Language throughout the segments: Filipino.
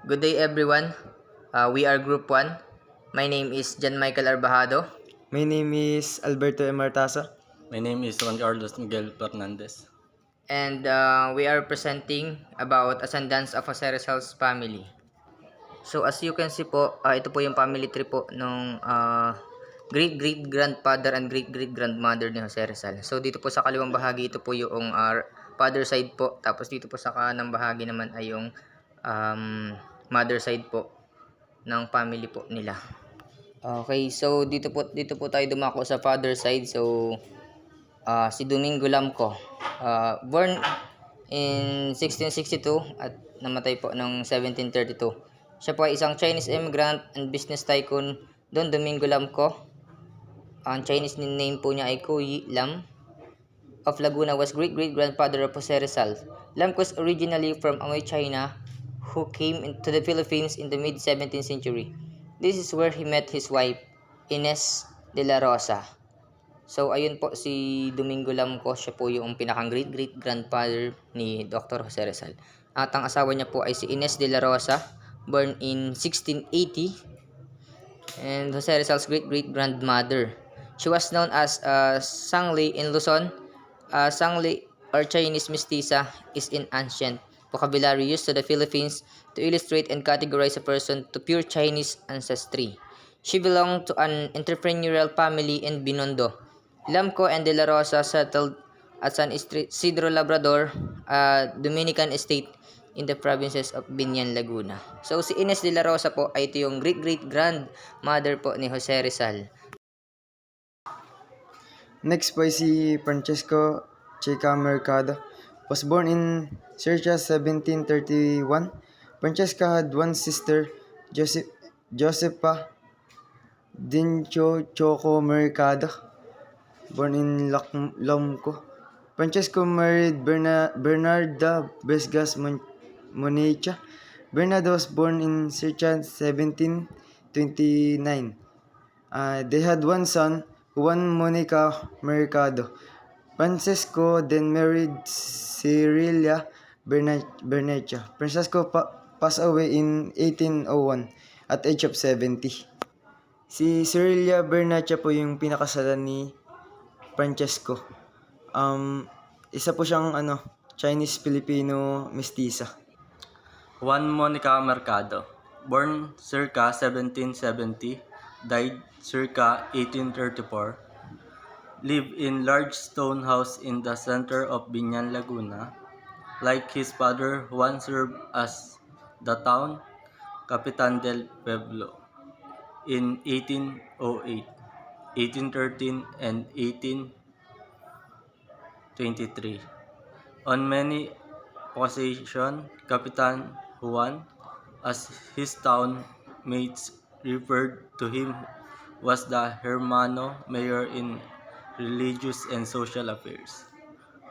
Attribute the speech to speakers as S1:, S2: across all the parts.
S1: Good day everyone. We are Group 1. My name is Jan Michael Arbajado.
S2: My name is Alberto Emartasa.
S3: My name is Juan Carlos Miguel Fernandez.
S1: And we are presenting about Ascendance of Jose Rizal's family. So as you can see po, ito po yung family tree po nung great-great-grandfather and great-great-grandmother ni Jose Rizal. So dito po sa kaliwang bahagi, ito po yung father side po. Tapos dito po sa kanang bahagi naman ay yung mother side po ng family po nila. Okay, so dito po tayo dumako sa father side. So si Domingo Lamco, born in 1662 at namatay po noong 1732. Siya po ay isang Chinese immigrant and business tycoon, Don Domingo Lamco. Ang Chinese name po niya ay Kuyi Lam of Laguna, was great-great-grandfather of Jose Rizal. Lamco was originally from Amoy, China, who came into the Philippines in the mid-17th century. This is where he met his wife, Ines de la Rosa. So, ayun po si Domingo Lamco, siya po yung pinakang great-great-grandfather ni Dr. Jose Rizal. At ang asawa niya po ay si Ines de la Rosa, born in 1680, and Jose Rizal's great-great-grandmother. She was known as Sangli in Luzon. Sangli or Chinese mestiza is an ancient vocabulary used to the Philippines to illustrate and categorize a person to pure Chinese ancestry. She belonged to an entrepreneurial family in Binondo. Lamco and De La Rosa settled at San Isidro Labrador, Dominican estate in the provinces of Binyan, Laguna. So si Ines De La Rosa po ay ito yung great-great-grandmother po ni Jose Rizal.
S2: Next po ay si Francesco Checa Mercado. Was born in circa 1731. Francesca had one sister, Josepa Dincho Choco Mercado, born in Lomco. Francesco married Bernarda Vesgas Monecha. Bernardo was born in circa 1729. They had one son, Juan Monica Mercado. Francesco then married Cirilia Bernecha. Francesco passed away in 1801 at age of 70. Si Cirilia Bernecha po yung pinakasalan ni Francesco. Isa po siyang Chinese-Filipino mestiza.
S3: Juan Monica Mercado, born circa 1770, died circa 1834. Lived in large stone house in the center of Binyan, Laguna. Like his father, Juan served as the town Capitan del Pueblo in 1808, 1813, and 1823. On many occasions, Capitan Juan, as his town mates referred to him, was the Hermano Mayor in religious and social affairs.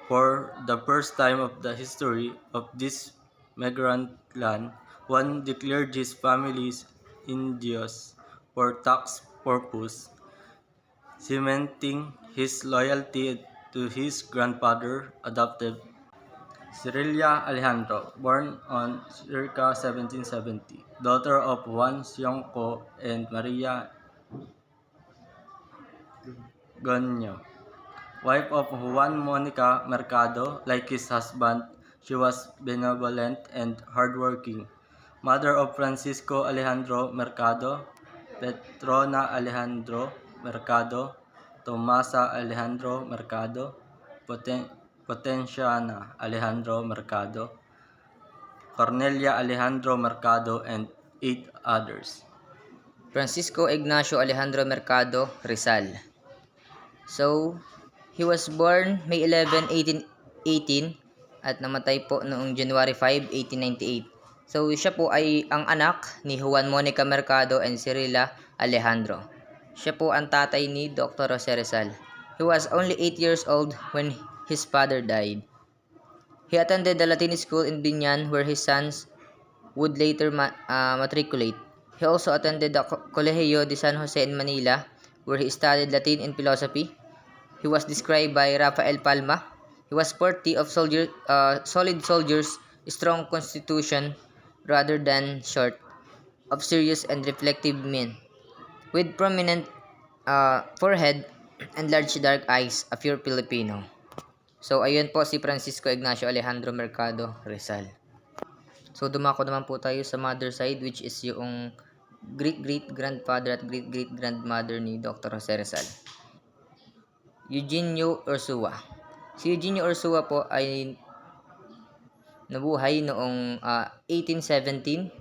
S3: For the first time of the history of this migrant land, Juan declared his family's Indios for tax purpose, cementing his loyalty to his grandfather adopted Cirilia Alejandro, born on circa 1770, daughter of Juan Sionco and Maria Gonyo. Wife of Juan Monica Mercado, like his husband, she was benevolent and hardworking. Mother of Francisco Alejandro Mercado, Petrona Alejandro Mercado, Tomasa Alejandro Mercado, Potenciana Alejandro Mercado, Cornelia Alejandro Mercado, and 8 others.
S1: Francisco Ignacio Alejandro Mercado Rizal. So, he was born May 11, 1818 at namatay po noong January 5, 1898. So, siya po ay ang anak ni Juan Monica Mercado and Cirila Alejandro. Siya po ang tatay ni Dr. Jose Rizal. He was only 8 years old when his father died. He attended the Latin school in Binyan where his sons would later matriculate. He also attended the Colegio de San Jose in Manila where he studied Latin and philosophy. He was described by Rafael Palma. He was sporty of solid soldiers, strong constitution, rather than short, of serious and reflective mien, with prominent forehead and large dark eyes, a pure Filipino. So, ayun po si Francisco Ignacio Alejandro Mercado Rizal. So, dumako naman po tayo sa mother side, which is yung great-great-grandfather at great-great-grandmother ni Dr. Jose Rizal. Eugenio Ursua. Si Eugenio Ursua po ay nabuhay noong 1817,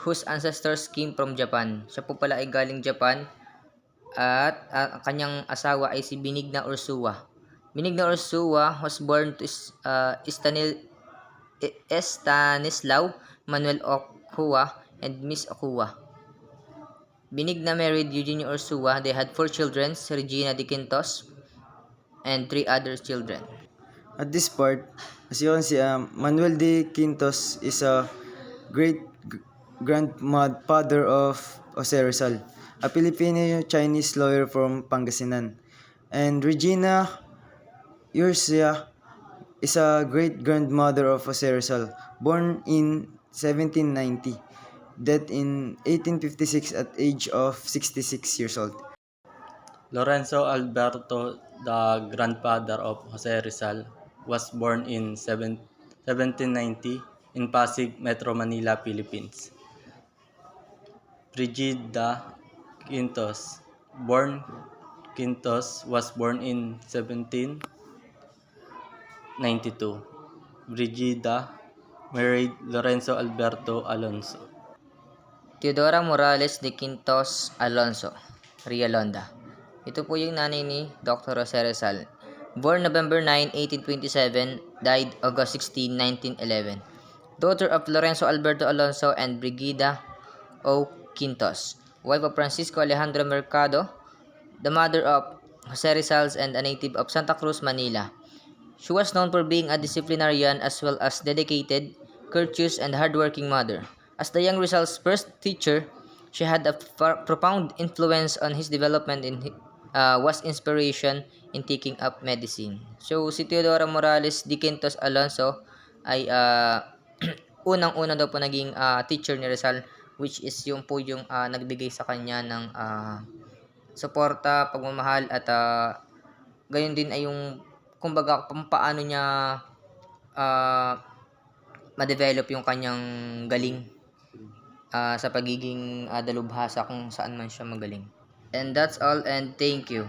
S1: whose ancestors came from Japan. Siya po pala ay galing Japan at ang kanyang asawa ay si Benigna Ursua. Benigna Ursua was born to Estanislao Manuel Ochoa and Miss Ochoa. Benigna married Eugenio Ursua. They had 4 children, Regina de Quintos, and 3 other children.
S2: At this part, as you can see, Manuel de Quintos is a great-grandfather of Jose Rizal, a Filipino-Chinese lawyer from Pangasinan. And Regina Ursua is a great-grandmother of Jose Rizal, born in 1790, dead in 1856 at age of 66 years old.
S3: Lorenzo Alberto, the grandfather of Jose Rizal, was born in 1790 in Pasig, Metro Manila, Philippines. Brigida Quintos, was born in 1792. Brigida married Lorenzo Alberto Alonso.
S1: Teodora Morales de Quintos Alonso, Rialonda. Ito po yung nanay ni Dr. Jose Rizal. Born November 9, 1827, died August 16, 1911. Daughter of Lorenzo Alberto Alonso and Brigida O. Quintos. Wife of Francisco Alejandro Mercado, the mother of Jose Rizal and a native of Santa Cruz, Manila. She was known for being a disciplinarian as well as dedicated, courteous, and hardworking mother. As the young Rizal's first teacher, she had a profound influence on his development was inspiration in taking up medicine. So, si Teodora Morales de Quintos Alonso ay unang-una daw po naging teacher ni Rizal, which is yung po yung nagbigay sa kanya ng suporta, pagmamahal at gayon din ay yung kumbaga paano niya ma-develop yung kanyang galing sa pagiging dalubhasa kung saan man siya magaling. And that's all, and thank you.